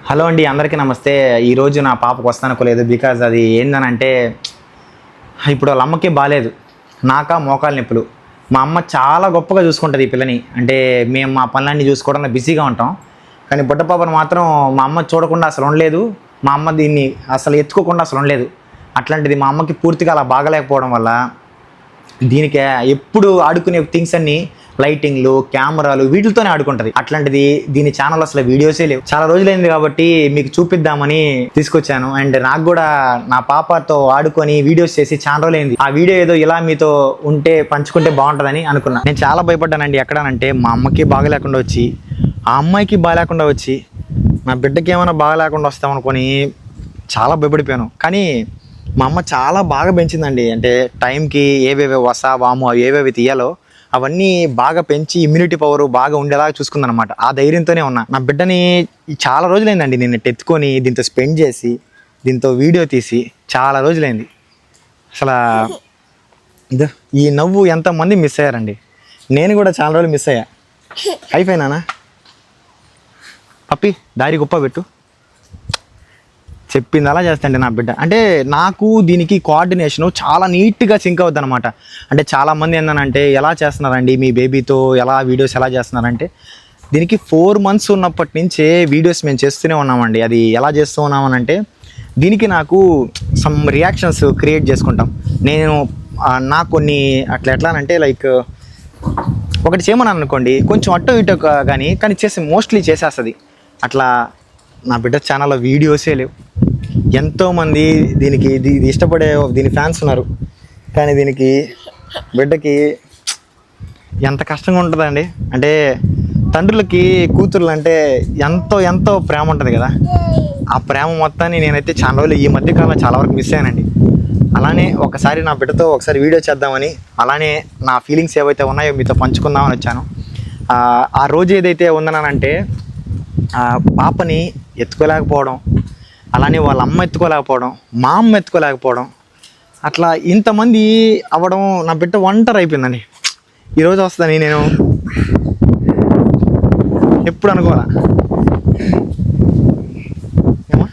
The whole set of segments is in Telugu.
హలో అండి, అందరికీ నమస్తే. ఈరోజు నా పాపకు వస్తానుకోలేదు. బికాజ్ అది ఏందనంటే ఇప్పుడు వాళ్ళ అమ్మకి బాగాలేదు, నాకా మోకాలు నొప్పులు. మా అమ్మ చాలా గొప్పగా చూసుకుంటుంది ఈ పిల్లని. అంటే మేము మా పనులన్నీ చూసుకోవడంలో బిజీగా ఉంటాం, కానీ బుడ్డ పాపను మాత్రం మా అమ్మ చూడకుండా అసలు ఉండలేదు. మా అమ్మ దీన్ని అసలు ఎత్తుకోకుండా అసలు ఉండలేదు. అట్లాంటిది మా అమ్మకి పూర్తిగా అలా బాగలేకపోవడం వల్ల దీనికి ఎప్పుడు ఆడుకునే థింగ్స్ అన్నీ లైటింగ్లు, కెమెరాలు వీటితోనే ఆడుకుంటుంది. అట్లాంటిది దీని ఛానల్ అసలు వీడియోసే లేవు. చాలా రోజులైంది కాబట్టి మీకు చూపిద్దామని తీసుకొచ్చాను. అండ్ నాకు కూడా నా పాపతో ఆడుకొని వీడియోస్ చేసి చాలా రోజులైంది. ఆ వీడియో ఏదో ఇలా మీతో ఉంటే పంచుకుంటే బాగుంటుందని అనుకున్నా. నేను చాలా భయపడ్డానండి. ఎక్కడానంటే మా అమ్మకి బాగలేకుండా వచ్చి, ఆ అమ్మాయికి బాగలేకుండా వచ్చి, నా బిడ్డకి ఏమైనా బాగలేకుండా వస్తామనుకొని చాలా భయపడిపోయాను. కానీ మా అమ్మ చాలా బాగా పెంచిందండి. అంటే టైంకి ఏవేవి వసా వాము అవి ఏవేవి తీయాలో అవన్నీ బాగా పెంచి ఇమ్యూనిటీ పవర్ బాగా ఉండేలాగా చూసుకుందనమాట. ఆ ధైర్యంతోనే ఉన్నా. నా బిడ్డని చాలా రోజులైందండి నేను ఎత్తుకొని దీంతో స్పెండ్ చేసి, దీంతో వీడియో తీసి చాలా రోజులైంది. అసలు ఈ నవ్వు ఎంతమంది మిస్ అయ్యారండి. నేను కూడా చాలా రోజులు మిస్ అయ్యా. అయిపోయినానా పప్పి, దారి గొప్ప పెట్టు. చెప్పింది అలా చేస్తాండి నా బిడ్డ. అంటే నాకు దీనికి కోఆర్డినేషను చాలా నీట్గా సింక్ అవుద్ది అనమాట. అంటే చాలామంది ఏంటంటే ఎలా చేస్తున్నారండి మీ బేబీతో, ఎలా వీడియోస్ ఎలా చేస్తున్నారంటే, దీనికి 4 months ఉన్నప్పటి నుంచే వీడియోస్ మేము చేస్తూనే ఉన్నామండి. అది ఎలా చేస్తూ ఉన్నామనంటే, దీనికి నాకు సమ్ రియాక్షన్స్ క్రియేట్ చేసుకుంటాం. నేను నాకు కొన్ని ఎట్లా అంటే లైక్ ఒకటి చేయమన్నాను అనుకోండి, కొంచెం అటో ఇటో కానీ మోస్ట్లీ చేసేస్తుంది. అట్లా నా బిడ్డ ఛానల్లో వీడియోసే లేవు. ఎంతోమంది దీనికి ఇది ఇష్టపడే దీని ఫ్యాన్స్ ఉన్నారు, కానీ దీనికి బిడ్డకి ఎంత కష్టంగా ఉంటుందండి. అంటే తండ్రులకి కూతుర్లు అంటే ఎంతో ప్రేమ ఉంటుంది కదా. ఆ ప్రేమ మొత్తాన్ని నేనైతే చాలా రోజులు ఈ మధ్యకాలంలో చాలా వరకు మిస్ అయ్యానండి. అలానే ఒకసారి నా బిడ్డతో ఒకసారి వీడియో చేద్దామని, అలానే నా ఫీలింగ్స్ ఏవైతే ఉన్నాయో మీతో పంచుకుందామని వచ్చాను. ఆ రోజు ఏదైతే ఉందనంటే, ఆ పాపని ఎత్తుకోలేకపోవడం, అలానే వాళ్ళ అమ్మ ఎత్తుకోలేకపోవడం, మా అమ్మ ఎత్తుకోలేకపోవడం, అట్లా ఇంతమంది అవ్వడం నా బిడ్డ ఒంటరి అయిపోయిందండి. ఈరోజు వస్తుందని నేను ఎప్పుడు అనుకోవాలా. ఏమా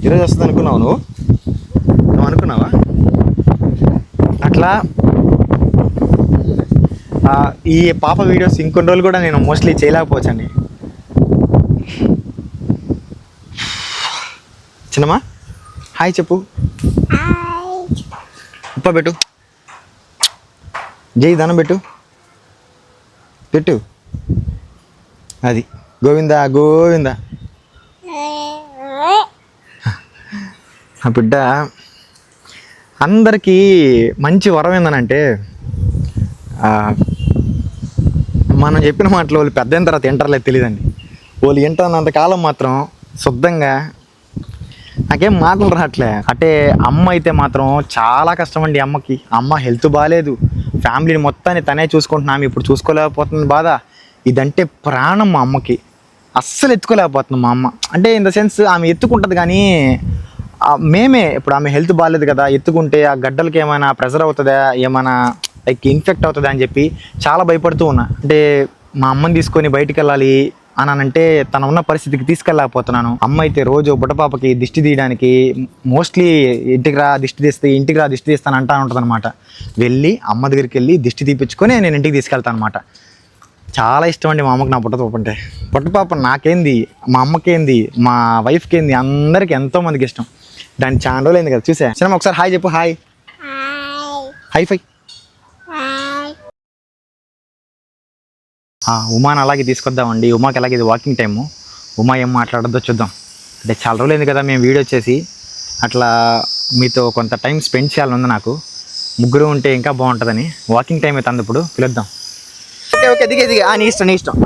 ఈరోజు వస్తుంది అనుకున్నావు? నువ్వు అనుకున్నావా? అట్లా ఈ పాప వీడియోస్ ఇంకొన్ని రోజులు కూడా నేను మోస్ట్లీ చేయలేకపోవచ్చండి. చిన్నమ్మా హాయ్ చెప్పు. ఉప్ప పెట్టు, జై ధనం పెట్టు. అది గోవిందా గోవిందా. ఆ బిడ్డ అందరికీ మంచి వరం ఏందనంటే, మనం చెప్పిన మాటలు వాళ్ళు పెద్ద అయిన తర్వాత వింటారులేదు తెలియదండి. వాళ్ళు వింటున్నంతకాలం మాత్రం శుద్ధంగా నాకేం మాటలు రావట్లే. అంటే అమ్మ అయితే మాత్రం చాలా కష్టం అండి. అమ్మ హెల్త్ బాగాలేదు, ఫ్యామిలీని మొత్తాన్ని తనే చూసుకుంటున్నాము. ఇప్పుడు చూసుకోలేకపోతుంది బాధ. ఇదంటే ప్రాణం మా అమ్మకి. అస్సలు ఎత్తుకోలేకపోతున్నాం మా అమ్మ. అంటే ఇన్ ద సెన్స్ ఆమె ఎత్తుకుంటుంది, కానీ మేమే ఇప్పుడు ఆమె హెల్త్ బాగాలేదు కదా, ఎత్తుకుంటే ఆ గడ్డలకి ఏమైనా ప్రెషర్ అవుతుందా, ఏమైనా లైక్ ఇన్ఫెక్ట్ అవుతుందా అని చెప్పి చాలా భయపడుతూ ఉన్నా. అంటే మా అమ్మని తీసుకొని బయటికి వెళ్ళాలి అని అంటే తన ఉన్న పరిస్థితికి తీసుకెళ్ళకపోతున్నాను. అమ్మ అయితే రోజు బుడ్డపాపకి దిష్టి తీయడానికి మోస్ట్లీ ఇంటికి రా దిష్టి తీస్తాను అంటా ఉంటుంది అనమాట. వెళ్ళి అమ్మ దగ్గరికి వెళ్ళి దిష్టి తీపించుకొని నేను ఇంటికి తీసుకెళ్తాను అనమాట. చాలా ఇష్టం అండి మా అమ్మకి నా బుట్టపాప అంటే. బుట్టపాప నాకేంది, మా అమ్మకేంది, మా వైఫ్కి ఏంది, అందరికి ఎంతోమందికి ఇష్టం. దాని చాలా రోజులు అయింది కదా చూసా. సినిమా ఒకసారి హాయ్ చెప్పు. హాయ్ హై ఫై. ఉమాని అలాగే తీసుకొద్దామండి. ఉమాకి అలాగే ఇది వాకింగ్ టైము. ఉమా ఏం మాట్లాడద్దో చూద్దాం. అంటే చాలా రోజులైంది కదా మేము వీడియో చేసి, అట్లా మీతో కొంత టైం స్పెండ్ చేయాలని ఉంది నాకు. ముగ్గురు ఉంటే ఇంకా బాగుంటుందని. వాకింగ్ టైం అయితే ఇప్పుడు పిలుద్దాం. ఓకే దిగే నీ ఇష్టం.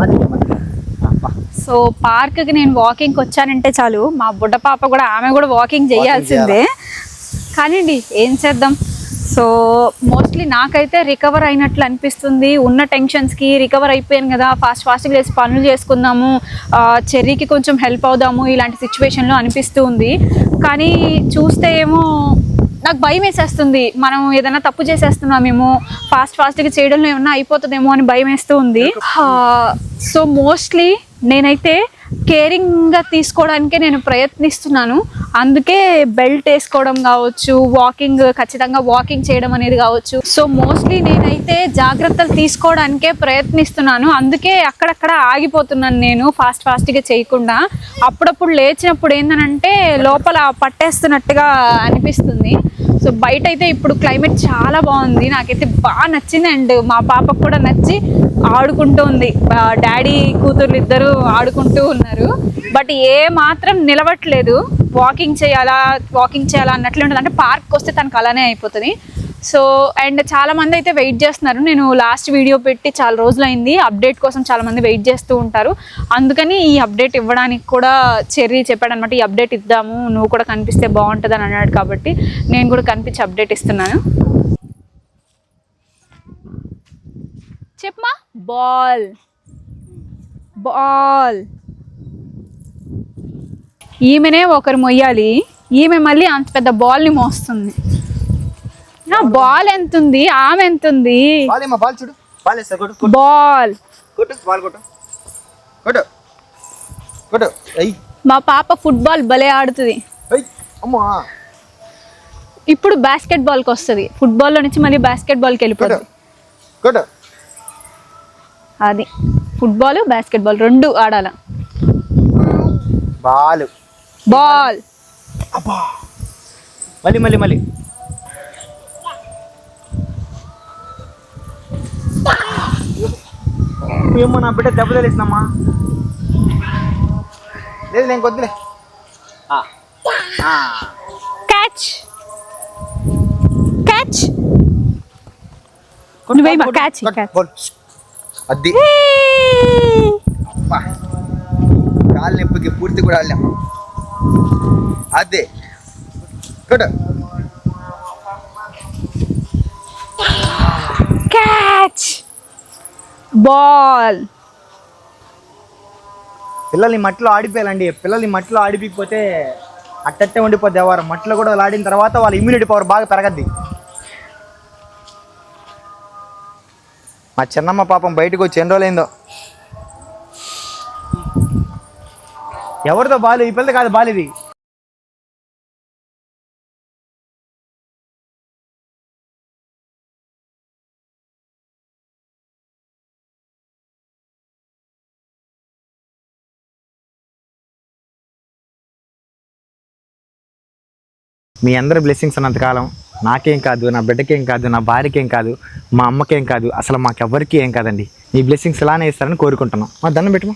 సో పార్క్కి నేను వాకింగ్కి వచ్చానంటే చాలు, మా బుడ్డ పాప కూడా ఆమె కూడా వాకింగ్ చేయాల్సిందే. కానీ ఏం చేద్దాం. సో మోస్ట్లీ నాకైతే రికవర్ అయినట్లు అనిపిస్తుంది. ఉన్న టెన్షన్స్కి రికవర్ అయిపోయాను కదా, ఫాస్ట్గా చేసి పనులు చేసుకుందాము, చెర్రీకి కొంచెం హెల్ప్ అవుదాము, ఇలాంటి సిచ్యువేషన్లో అనిపిస్తూ ఉంది. కానీ చూస్తే ఏమో నాకు భయం వేసేస్తుంది. మనం ఏదైనా తప్పు చేసేస్తున్నామేమో, ఫాస్ట్గా చేయడంలో ఏమన్నా అయిపోతుందేమో అని భయం వేస్తూ ఉంది. సో మోస్ట్లీ నేనైతే కేరింగ్గా తీసుకోవడానికే నేను ప్రయత్నిస్తున్నాను. అందుకే బెల్ట్ వేసుకోవడం కావచ్చు, ఖచ్చితంగా వాకింగ్ చేయడం అనేది కావచ్చు. సో మోస్ట్లీ నేనైతే జాగ్రత్తలు తీసుకోవడానికే ప్రయత్నిస్తున్నాను. అందుకే అక్కడక్కడ ఆగిపోతున్నాను నేను ఫాస్ట్గా చేయకుండా. అప్పుడప్పుడు లేచినప్పుడు ఏంటంటే లోపల పట్టేస్తున్నట్టుగా అనిపిస్తుంది. సో బయట అయితే ఇప్పుడు క్లైమేట్ చాలా బాగుంది, నాకైతే బాగా నచ్చింది. అండ్ మా పాపకు కూడా నచ్చి ఆడుకుంటూ ఉంది. డాడీ కూతుర్లు ఇద్దరు ఆడుకుంటూ ఉన్నారు. బట్ ఏ మాత్రం నిలవట్లేదు. వాకింగ్ చేయాలా అన్నట్లే ఉంటుంది. అంటే పార్క్కి వస్తే తనకు అలానే అయిపోతుంది. సో అండ్ చాలామంది అయితే వెయిట్ చేస్తున్నారు. నేను లాస్ట్ వీడియో పెట్టి చాలా రోజులైంది. అప్డేట్ కోసం చాలామంది వెయిట్ చేస్తూ ఉంటారు. అందుకని ఈ అప్డేట్ ఇవ్వడానికి కూడా చెర్రీ చెప్పాడు అనమాట. ఈ అప్డేట్ ఇద్దాము, నువ్వు కూడా కనిపిస్తే బాగుంటుంది అని అన్నాడు. కాబట్టి నేను కూడా కనిపించి అప్డేట్ ఇస్తున్నాను. చెప్పమా. బాల్ ఈమెనే ఒకరు మొయ్యాలి, ఈమె మళ్ళీ అంత పెద్ద బాల్ని మోస్తుంది. బాల్ ఎంత ఉంది, ఆమె ఎంత ఉంది. బాల్ మా పాప ఫుట్బాల్ భలే ఆడుతుంది. ఇప్పుడు బాస్కెట్ బాల్కి వస్తుంది. ఫుట్బాల్లో నుంచి మళ్ళీ బాస్కెట్ బాల్కి వెళ్ళిపోతుంది. అది ఫుట్బాల్ బాస్కెట్ బాల్ రెండు ఆడాల. బాల్ మళ్ళీ ఏమో నా బిడ్డ దెబ్బ తెలిసినమ్మా. లేదు నేను కొద్దిలే. క్యాచ్ నువ్వేమా క్యాచ్ అది కాలు నొప్పికి పూర్తి కూడా ఆడలేం. అదే క్యాచ్ బాల్. పిల్లల్ని మట్టిలో ఆడిపోయాలండి. పిల్లల్ని మట్టిలో ఆడిపోతే అట్టట్టే ఉండిపోద్ది. ఎవరు మట్టిలో కూడా ఆడిన తర్వాత వాళ్ళ ఇమ్యూనిటీ పవర్ బాగా పెరగద్ది. మా చిన్నమ్మ పాపం బయటకు వచ్చి ఎన్ని రోజులైందో. ఎవరితో బాలు? ఈ పిల్లది కాదు బాలు, ఇది. మీ అందరి బ్లెస్సింగ్స్ ఉన్నంతకాలం నాకేం కాదు, నా బిడ్డకేం కాదు, నా భార్యకేం కాదు, మా అమ్మకేం కాదు, అసలు మాకెవ్వరికి ఏం కాదండి. మీ బ్లెస్సింగ్స్ ఇలానే ఇస్తారని కోరుకుంటున్నాం. మా దండం పెట్టు.